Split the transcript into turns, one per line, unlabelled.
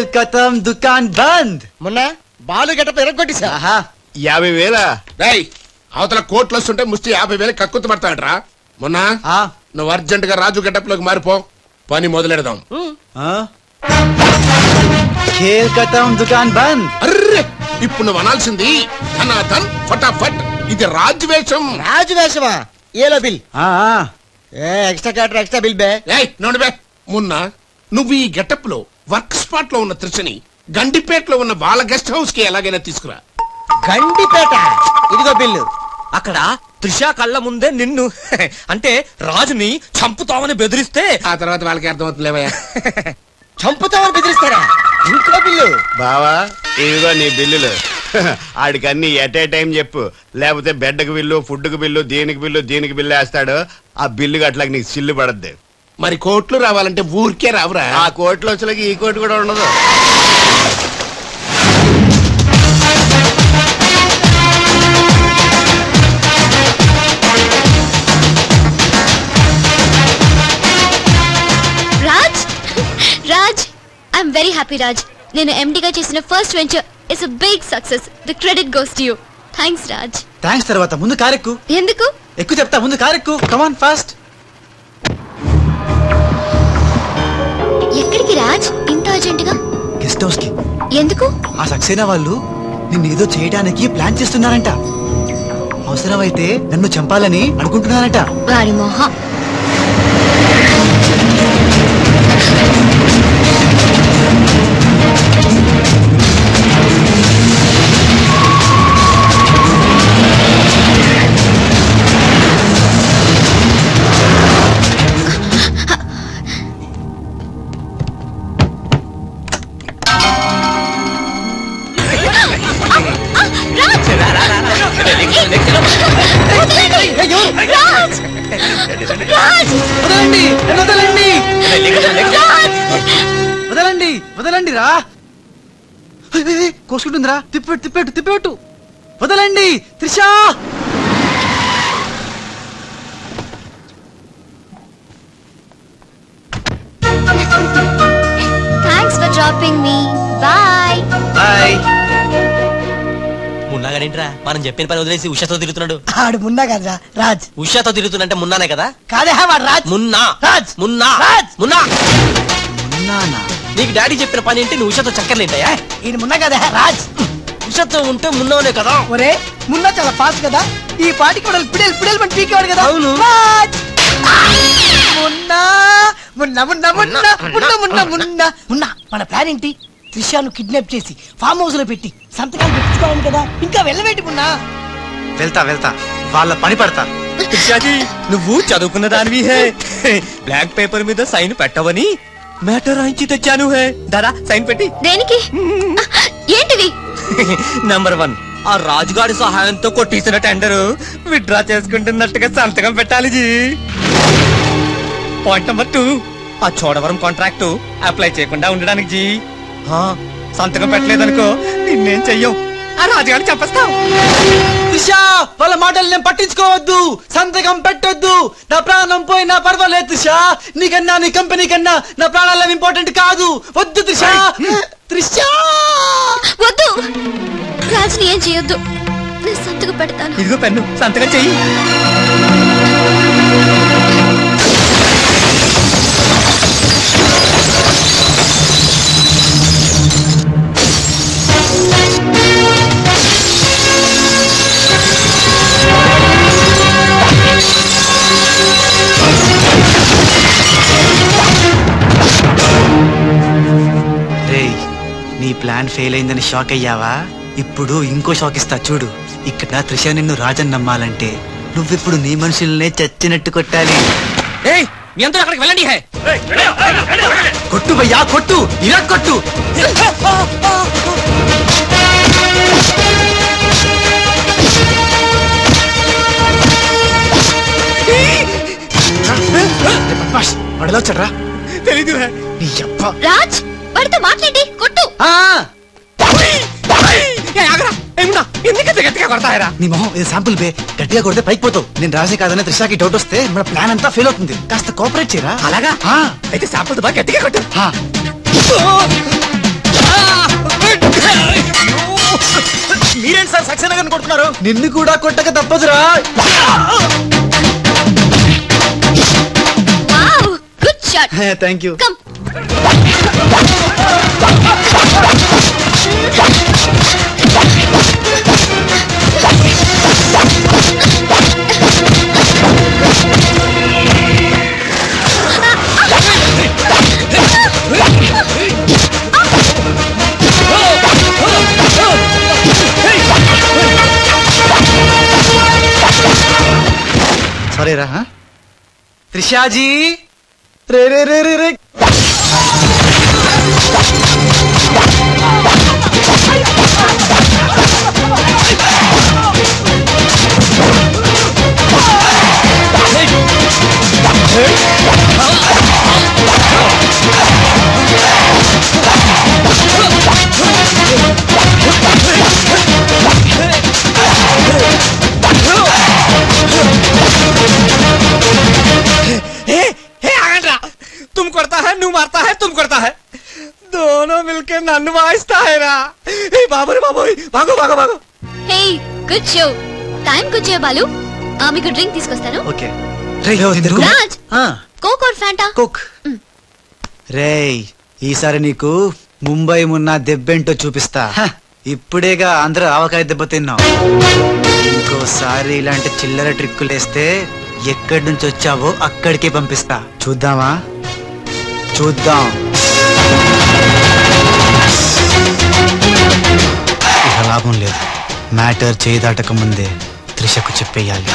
खेल खत्म दुकान बंद
మొన్న బాలు గెటప్ ఎరగొట్టేసా
50,000
రేయ్ అవతల కోట్లు వస్తుంటే ముష్టి 50,000 కక్కుతు పడతాడరా మొన్న నువ్వు అర్జెంట్ గా రాజు గెటప్ లోకి మారిపో పని మొదలెడదాం
खेल खत्म दुकान बंद
అర్రే ఇప్పుడు నువ్వు అనాల్సింది ధనాధన్ ఫటాఫట్ ఇది రాజవేషం
రాజవేషమా ఏలో బిల్ ఎక్స్ట్రా క్యాటర్ ఎక్స్ట్రా బిల్ బే
నోడు బే మొన్న నువ్వు ఈ గెటప్ లో వర్క్ స్పాట్ లో ఉన్న త్రిషని గండిపేటలో ఉన్న వాళ్ళ గెస్ట్ హౌస్ కి ఎలాగైనా తీసుకురా
గండిపేట ఇదిగో బిల్లు
అక్కడ త్రిష కళ్ళ ముందే నిన్ను అంటే రాజుని చంపుతామని బెదిరిస్తే
ఆ తర్వాత వాళ్ళకి అర్థమవుతుందిలేవయ్యా
చంపుతామని బెదిరిస్తారా ఇంకో బిల్లు
బావా ఇదిగో నీ బిల్లులు ఆడికి అన్ని ఎట్ ఏ టైం చెప్పు లేకపోతే బెడ్కి బిల్లు ఫుడ్కి బిల్లు దీనికి బిల్లు వేస్తాడు ఆ బిల్లు అట్లాగ నీకు సిల్లు పడద్ది
మరి కోట్లు రావాలంటే ఊరికే రావురా
ఆ కోట్లు వచ్చేలాగా ఈ కోట్లు కూడా ఉండదు
Raj Raj I'm very happy Raj నేను ఎండిగా చేసిన first venture it's a big success the credit goes to you thanks Raj
thanks తర్వాత ముందు కారెక్కు
ఎందుకు
ఎక్కువ చెప్తా ముందు కారెక్కు కమ్ ఆన్ ఫాస్ట్
ఎక్కడికి రాజ్ ఇంత అర్జెంట్ గా
గెస్ట్ హౌస్ కి
ఎందుకు
ఆ సక్సేనా వాళ్ళు నిన్నేదో చేయడానికి ప్లాన్ చేస్తున్నారంట అవసరమైతే నన్ను చంపాలని అనుకుంటున్నారంట
వారి మొహం
వదలండి రా కోసుకుంటుందిరా తిప్పెట్టు వదలండి Trisha
thanks for dropping me bye
bye
మున్నాగానేంట్రా మనం చెప్పిన పని వదిలేసి ఉషాతో తిరుగుతున్నాడు
ఆడు మున్నా కదరా రాజ్
ఉషాతో తిరుగుతున్నంటే మున్నానే కదా
కాదే వాడు రాజ్
మున్నా
రాజ్
మున్నా
రాజ్
మున్నా
మున్నానా
నీకు డాడీ చెప్పిన పని ఏంటి నువ్వు ఉషాతో చక్కర్లేంటాయా
ఈయన మున్నా కదా రాజ్
ఉషాతో ఉంటే మున్నానే కదా
ఒరే మున్నా చాలా ఫాస్ట్ కదా ఈ పాటికి కూడా పిడేలు మన పీకేవాడు కదా
అవును.
రాజ్ మున్నా మున్నా మున్నా మున్నా మున్నా మున్నా మున్నా మున్నా మన ప్లాన్ ఏంటి త్రిషాను కిడ్నాప్ చేసి ఫామ్ హౌస్ లో పెట్టి సంతకాలు పెట్టుకోవాలి కదా ఇంకా వెళ్ళవేంటి మున్నా
వెళ్తా వాళ్ళ పని పడతా
త్రిషాజీ నువ్వు చదువుకున్న దానివి హే బ్లాక్ పేపర్ మీద సైన్ పెట్టవని మ్యాటర్ రాయించి తెచ్చాను హే దాదా సైన్ పెట్టి
దేనికి ఏంటివి
నంబర్ 1 ఆ రాజుగారి సహాయంతో కొట్టేసిన టెండర్ విత్డ్రా చేసుకుంటున్నట్టుగా సంతకం పెట్టాలి జీ పాయింట్ నంబర్ 2 ఆ చోడవరం కాంట్రాక్ట్ అప్లై చేయకుండా ఉండడానికి జీ సంతకం పెట్టలేదనుకో నిన్నేం చెయ్యం ఆ రాజుగారిని చంపేస్తాం
త్రిషా వాళ్ళ మాటలు నేను పట్టించుకోవద్దు సంతకం పెట్టొద్దు నా ప్రాణం పోయినా పర్వాలేదు త్రిషా నీకన్నా నీ కంపెనీ కన్నా నా ప్రాణాలు ఇంపార్టెంట్ కాదు వద్దు త్రిషా త్రిషా
వద్దు రాజ్ని ఏం చేయొద్దు నేను సంతకం పెడతాను
ఇదిగో పెన్ను సంతకం చెయ్యి
నీ ప్లాన్ ఫెయిల్ అయిందని షాక్ అయ్యావా ఇప్పుడు ఇంకో షాక్ ఇస్తా చూడు ఇక్కడ త్రిష నిన్ను రాజన్ నమ్మాలంటే నువ్విప్పుడు నీ మనుషుల్నే చచ్చినట్టు కొట్టాలి
మీ అందరూ అక్కడికి వెళ్ళండి హే
కొట్టు భయ్యా కొట్టు ఇలా కొట్టు వాడిలో వచ్చాడ్రా
తెలీదు
నీ అబ్బా
రాజ్ వాడితో మాట్లాడి కొట్టు
నీ మొహం ఇది శాంపుల్ బే గట్టిగా కొడితే పైకి పోతావు నేను రాజే కాదనే త్రిషాకి డౌట్ వస్తే మన ప్లాన్ అంతా ఫెయిల్ అవుతుంది కాస్త కోఆపరేట్ చేయరా
అలాగా అయితే శాంపుల్ బాగా గట్టిగా కొట్టు సక్సేనా గారిని కొడుతున్నారు.
నిన్ను కూడా కొట్టక తప్పదురా.
Wow good shot.
Thank you.
Come
sorry రా. త్రిషాజీ రే రే రే రే రే.
तुम करता है नू मारता है तुम करता है दोनों मिलके नन्नु वाइस्ता है रा. बाबू रे बाबू भागो भागो भागो.
Hey good show. Time good Balu. మీకు డ్రింక్ తీసుకొస్తాను.
Okay.
Raj coke or Fanta?
Coke. రేయ్ ఈసారి నీకు ముంబై మున్నా దెబ్బేంటో చూపిస్తా. ఇప్పుడేగా అందరూ ఆవకాయ దెబ్బ తిన్నావు. ఇంకోసారి ఇలాంటి చిల్లర ట్రిక్కులేస్తే ఎక్కడి నుంచి వచ్చావో అక్కడికే పంపిస్తా. చూద్దామా? చూద్దాం. ఇక లాభం లేదు. మ్యాటర్ చేయి దాటక ముందే త్రిషకు చెప్పేయాలి.